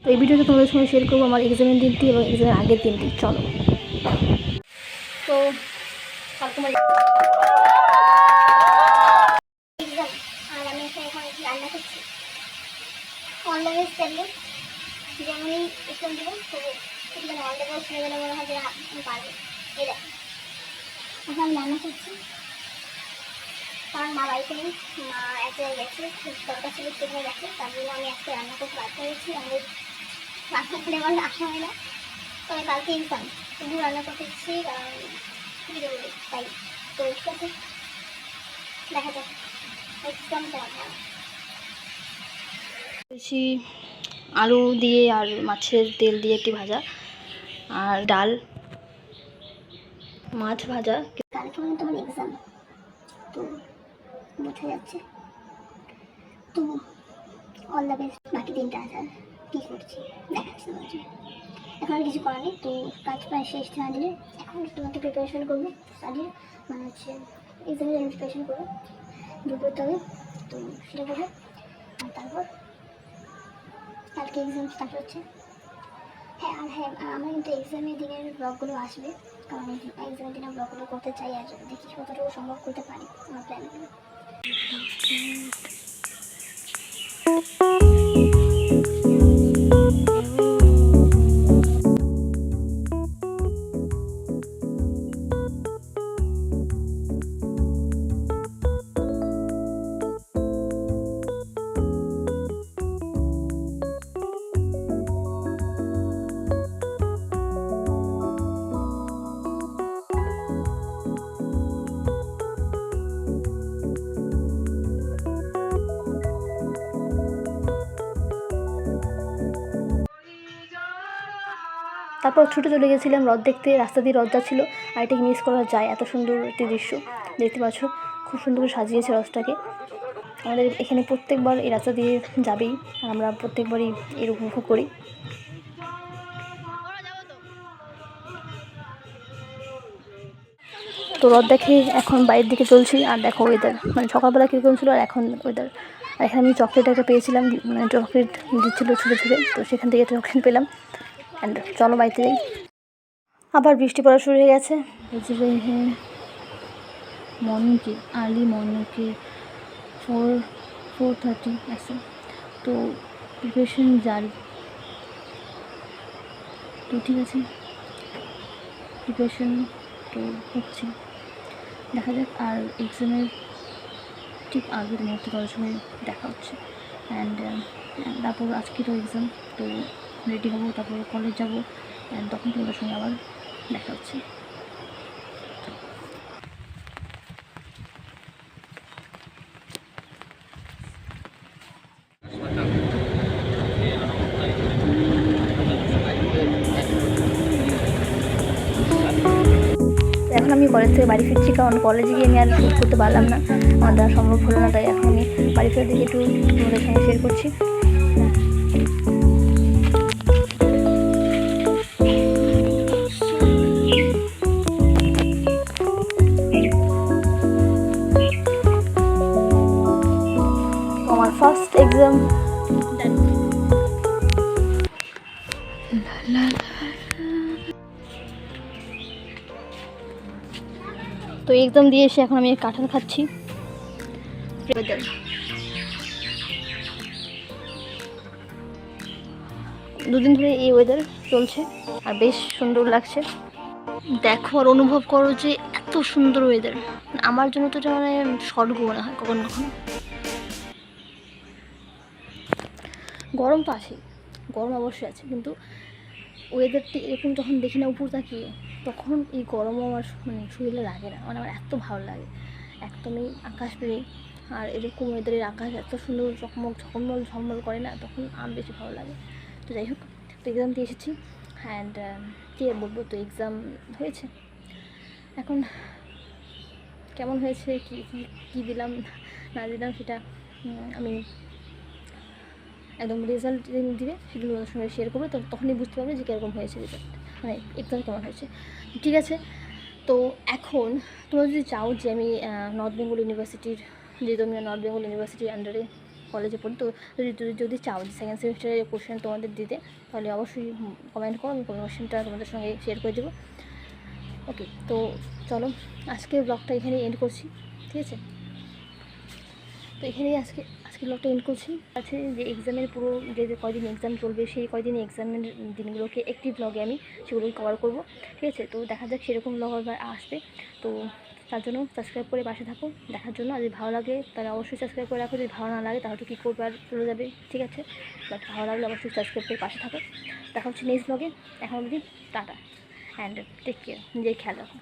তো এই ভিডিওতে তোমাদের সঙ্গে শেয়ার করবো আমার এক্সামের দিনটি এবং এক্সামের আগের দিনটি। চলো। তো তোমার এক্সাম আর আমি এখন রান্না করছি অনলাইনে স্ট্যান্ডার্ড যেমনই এক্সাম দেবো তবু সেখানে অনলাইনে শুনে গেলে মনে হয় যে আমি পারবো। এই দেখ এখন আমি রান্না করছি কারণ মা বাড়িতে নেই, মা এক জায়গায় গেছে, দরকার ছিল সেখানে গেছে, তার জন্য আমি আজকে রান্না করতে বাধ্য হয়েছি। আমাদের রান্না করে আমার আসা হয় না, তবে কালকে এক্সাম শুধু রান্না করতেছি কারণ ভিডিও বলি তাই। তো ঠিক আছে, দেখা যাক এক্সাম কেমন হয়। বেশি আলু দিয়ে আর মাছের তেল দিয়ে একটি ভাজা আর ডাল, মাছ ভাজা। কালকে মানে তোমার এক্সাম, তো বোঝা যাচ্ছে। তো অল দ্য বেস্ট। বাকি দিনটা আছে কী করছি দেখাচ্ছি তোমাকে। এখন আর কিছু করার নেই, তো কাজ প্রায় শেষ না দিলে এখন তোমাকে প্রিপারেশন করবো স্টাডির, মানে হচ্ছে এক্সামের জন্য প্রিপারেশন করবো, বই পড়তে হবে, তো সেটা করবো। আর তারপর কালকে এক্সাম স্টার্ট হচ্ছে। হ্যাঁ আর হ্যাঁ, আমার কিন্তু এক্সামের দিনের ব্লগগুলো আসবে, কারণ এক্সামের দিনের ব্লগগুলো করতে চাই আর দেখি কতটুকু সম্ভব করতে পারি আমার প্ল্যানগুলো। তারপর ছুটে চলে গেছিলাম হ্রদ দেখতে। রাস্তা দিয়ে হ্রদ যাচ্ছিলো, আর এটাকে মিস করা যায়, এত সুন্দর একটি দৃশ্য দেখতে পাচ্ছ। খুব সুন্দর করে সাজিয়েছে হ্রদটাকে। আমাদের এখানে প্রত্যেকবার এই রাস্তা দিয়ে যাবেই, আর আমরা প্রত্যেকবারই এর উপভোগ করি। তো হ্রদ দেখে এখন বাইরের দিকে চলছি, আর দেখো ওয়েদার, মানে সকালবেলা কীরকম ছিল আর এখন ওয়েদার। আর এখানে আমি চকলেট একটা পেয়েছিলাম, মানে চকলেট দিচ্ছিলো ছুটে ছুটে, তো সেখান থেকে চকলেট পেলাম। অ্যান্ড চলো বাড়িতে যাই। আবার বৃষ্টি পড়া শুরু হয়ে গেছে। হ্যাঁ, মর্নিংকে আর্লি মর্নিংকে 4:30 আছে, তো প্রিপারেশন জারি। তো ঠিক আছে, প্রিপারেশন তো হচ্ছে, দেখা যাক। আর এক্সামের ঠিক আগের মুহূর্তে করার সময় দেখা হচ্ছে। অ্যান্ড তারপর আজকে তো এক্সাম, তো রেডি হবো, তারপর কলেজ যাবো, অ্যান্ড তখন তোমাদের সঙ্গে আবার দেখা হচ্ছে। এখন আমি কলেজ থেকে বাড়ি ফিরছি, কারণ কলেজে গিয়ে আমি আর শ্যুট করতে পারলাম না, আমার দ্বারা সম্ভব হলো না, তাই এখন আমি বাড়ি ফেরার দিকে একটু তোমাদের সঙ্গে শেয়ার করছি। আমার ফার্স্ট এক্সাম তো এক্সাম দিয়ে এসে এখন আমি কাঁঠাল খাচ্ছি। দুদিন ধরে এই ওয়েদার চলছে আর বেশ সুন্দর লাগছে। দেখো আর অনুভব করো যে এত সুন্দর ওয়েদার, আমার জন্য তো এটা মানে স্বর্গ মনে হয় কখনো কখনো। গরম তো আছে, গরম অবশ্যই আছে, কিন্তু ওয়েদারটি এরকম যখন দেখি না উপর তাকিয়ে, তখন এই গরমও আমার মানে শরীরে লাগে না, মানে আমার এত ভালো লাগে। একদমই আকাশ পেয়ে, আর এরকম ওয়েদারের আকাশ এত সুন্দর চকমক ঝলমল ঝলমল করে না, তখন আর বেশি ভালো লাগে। তো যাই হোক, তো এক্সাম দিয়ে এসেছি, অ্যান্ড কী আর বলবো, তো এক্সাম হয়েছে। এখন কেমন হয়েছে, কী দিলাম না দিলাম সেটা আমি একদম রেজাল্ট দিবে সেটা তোমাদের সঙ্গে শেয়ার করবো, তো তখনই বুঝতে পারবে যে কীরকম হয়েছে রেজাল্ট, মানে এক্সাম কেমন হয়েছে। ঠিক আছে, তো এখন তোমরা যদি চাও যে আমি নর্থ বেঙ্গল ইউনিভার্সিটির, যেহেতু আমি নর্থ বেঙ্গল ইউনিভার্সিটির আন্ডারে কলেজে পড়ি। তো যদি চাও যে সেকেন্ড সেমিস্টারের কোশ্চেন তোমাদের দিতে, তাহলে অবশ্যই কমেন্ট করো, আমি কোশ্চেনটা তোমাদের সঙ্গে শেয়ার করে দেবো। ওকে, তো চলো আজকে ব্লগটা এখানেই এন্ড করছি, ঠিক আছে? তো এখানেই আজকে ব্লগটা এন্ড করছি। আছে যে এক্সামের পুরো যে কয়দিন এক্সাম চলবে, সেই কয়দিন এক্সামের দিনগুলোকে একটি ব্লগে আমি সেগুলোকে কভার করবো, ঠিক আছে? তো দেখা যাক সেরকম ব্লগ আবার আসবে। তো তার জন্য সাবস্ক্রাইব করে পাশে থাকো দেখার জন্য। আর যদি ভালো লাগে তাহলে অবশ্যই সাবস্ক্রাইব করে রাখো, যদি ভালো না লাগে তাহলে তো কী করবে, আর চলে যাবে, ঠিক আছে? বাট ভালো লাগলে অবশ্যই সাবস্ক্রাইব করে পাশে থাকো। দেখা হচ্ছে নেক্সট ব্লগে। এখন অবধি টাটা অ্যান্ড টেক কেয়ার, নিজের খেয়াল রাখো।